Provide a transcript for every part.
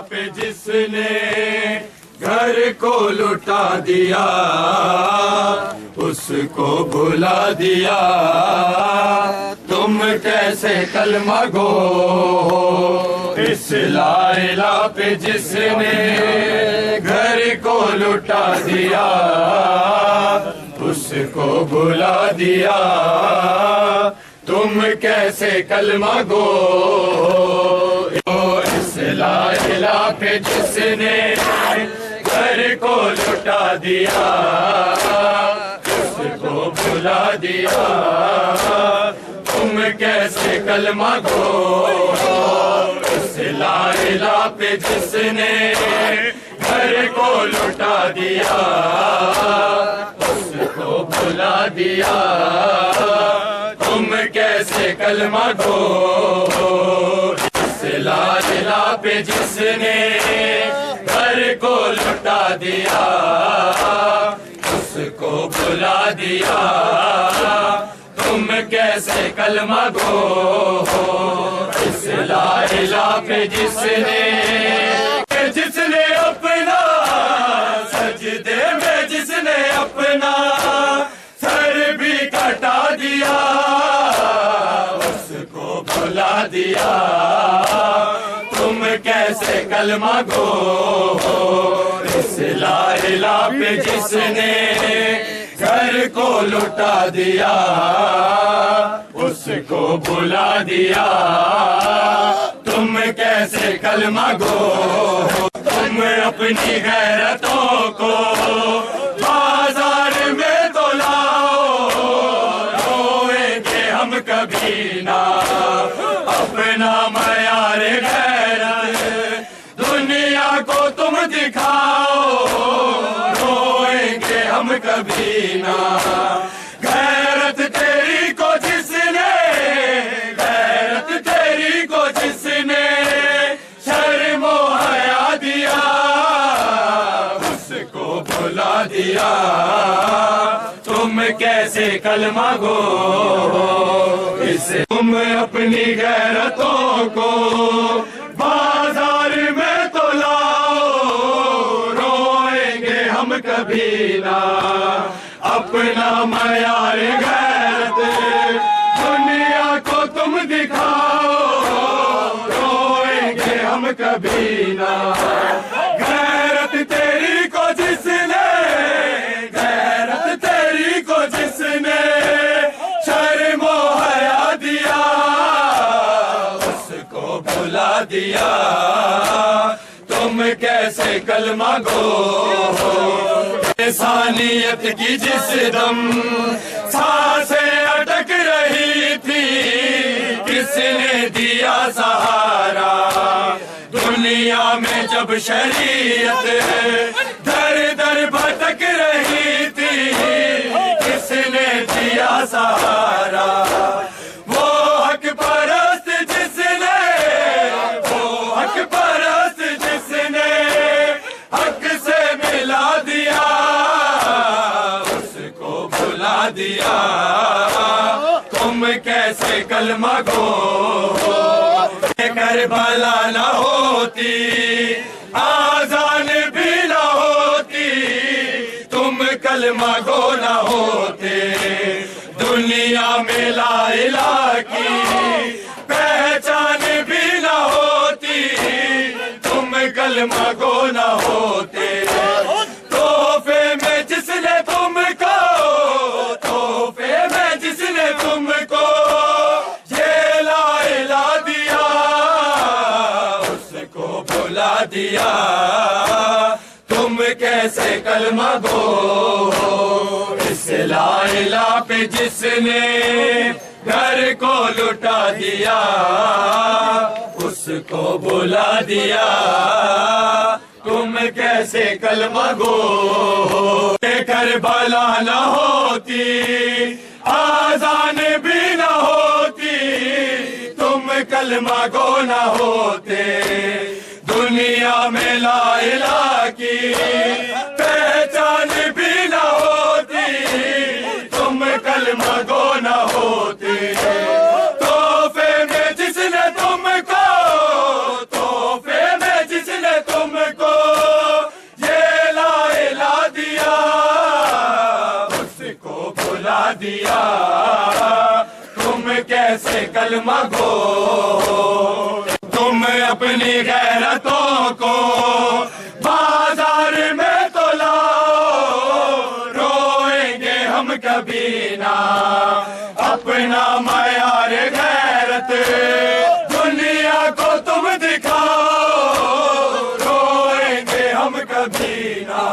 پہ جس نے گھر کو لٹا دیا اس کو بھلا دیا تم کیسے کلمہ گو ہو اس لا الہ پہ جس نے گھر کو لٹا دیا اس کو بھلا دیا تم کیسے کلمہ گو ہو اس لا الہ پہ جس نے گھر کو لٹا دیا اس کو بھلا دیا تم کیسے کلمہ گو ہو اس لا الہ پہ جس نے گھر کو لٹا دیا اس کو بھلا دیا تم کیسے کلمہ گو ہو اس لا الہ پہ جس نے گھر کو لٹا دیا اس کو بھلا دیا تم کیسے کلمہ گو ہو اس لا الہ پہ جس نے اپنا سجدے میں جس نے اپنا سر بھی کٹا دیا اس کو بھلا دیا تم کیسے کلمہ گو ہو اس لا الہ پہ جس نے گھر کو لٹا دیا اس کو بھلا دیا تم کیسے کلمہ گو ہو تم اپنی غیرتوں کو بازار میں تو لاؤ روئیں گے ہم کبھی نہ اپنا معیار غیرت دنیا کو تم دکھاؤ روئیں گے ہم کبھی نہ غیرت تیری کو جس نے غیرت تیری کو جس نے شرم و حیا دیا اس کو بھلا دیا تم کیسے کلمہ گو ہو اسے تم اپنی غیرتوں کو بازار میں تو لاؤ روئیں گے ہم کبھی نہ اپنا معیار غیرت دنیا کو تم دکھاؤ روئیں گے ہم کبھی نہ غیرت تیری کو جس نے غیرت تیری کو جس نے شرم و حیا دیا اس کو بھلا دیا تم کیسے کلمہ گو ہو انسانیت کی جس دم سانسیں اٹک رہی تھی کس نے دیا سہارا دنیا میں جب شریعت در در بھٹک رہی تھی کس نے دیا سہارا وہ حق پرست جس نے وہ حق پرست جس نے حق سے ملا دیا دیا تم کیسے کلمہ گو ہو کربلا نہ ہوتی آذان بھی نہ ہوتی تم کلمہ گو نہ ہوتے دنیا میں لا الہ کی پہچان بھی نہ ہوتی تم کلمہ گو نہ ہوتے تحفے میں جس نے تم کو تم کو یہ لا الہ دیا اس کو بھلا دیا تم کیسے کلمہ گو ہو اس لا الہ پہ جس نے گھر کو لٹا دیا اس کو بھلا دیا تم کیسے کلمہ گو ہو کربلا نہ ہوتی آذان بھی نہ ہوتی تم کلمہ گو نہ ہوتے دنیا میں لا الہ کی پہچان بھی نہ ہوتی تم کلمہ گو نہ ہوتے تحفے میں جس نے تم کو تحفے میں جس نے دیا، تم کیسے کلمہ گو، تم اپنی غیرتوں کو بازار میں تو لاؤ، روئیں گے ہم کبھی نہ اپنا معیار غیرت دنیا کو تم دکھاؤ، روئیں گے ہم کبھی نہ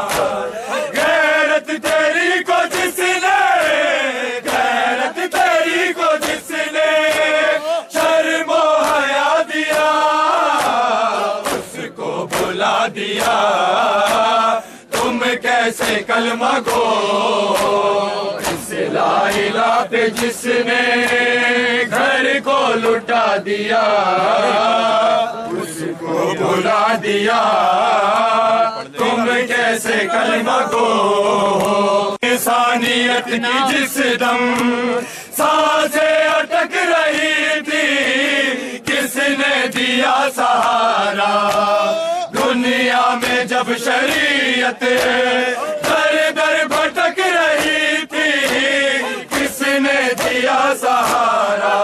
غیرت تیری کو جس نے، غیرت تیری کو جس نے شرم و حیا دیا، اس کو بھلا دیا، تم کیسے کلمہ گو، اس لا الہ پہ جس نے گھر کو لٹا دیا، اس کو بھلا دیا، تم کیسے کلمہ گو، انسانیت کی جس دم سانسیں اٹک رہی تھی، کس نے دیا سہارا، دنیا میں جب شریعت در در بھٹک رہی تھی، کس نے دیا سہارا،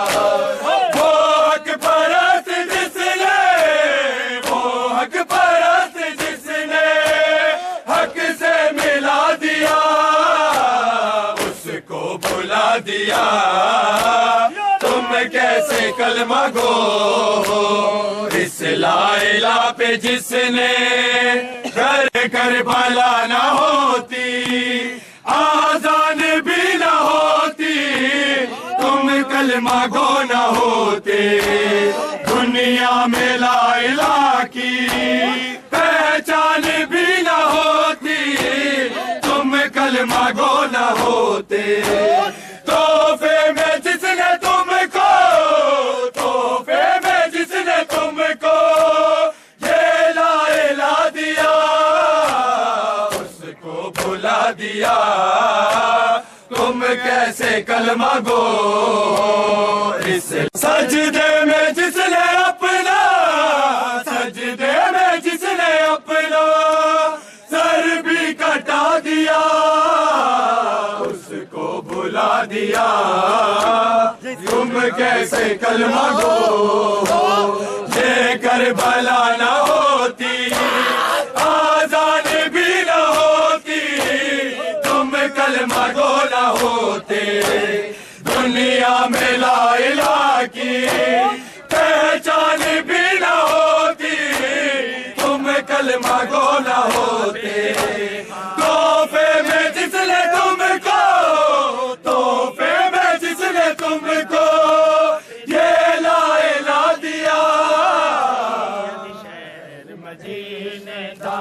وہ حق پرست جس نے، وہ حق پرست جس نے حق سے ملا دیا، اس کو بھلا دیا، تم کیسے کلمہ گو، اس لا الہ پہ جس نے گھر کربلا نہ ہوتی، آذان بھی نہ ہوتی، تم کلمہ گو نہ ہوتے، دنیا میں لا الہ کی پہچان بھی نہ ہوتی، تم کلمہ گو نہ ہوتے، تحفے میں جس نے تم کو، تحفے میں جس نے تم کو یہ لا الہ دیا، اس کو بھلا دیا، تم کیسے کلمہ گو، اس سجدے میں جس نے اپنا، سجدے میں جس نے اپنا سر بھی کٹا دیا، اس کو بھلا دیا، تم کیسے کلمہ گو، یہ کربلا نہ ہوتی، آذان بھی نہ ہوتی، تم کلمہ گو نہ ہوتے، دنیا میں لا الہ کی پہچان بھی نہ ہوتی، تم کلمہ گو نہ ہوتے، تحفے میں جس نے تم کو، تحفے میں جس نے تم کو یہ لا الہ دیا، مدینے کا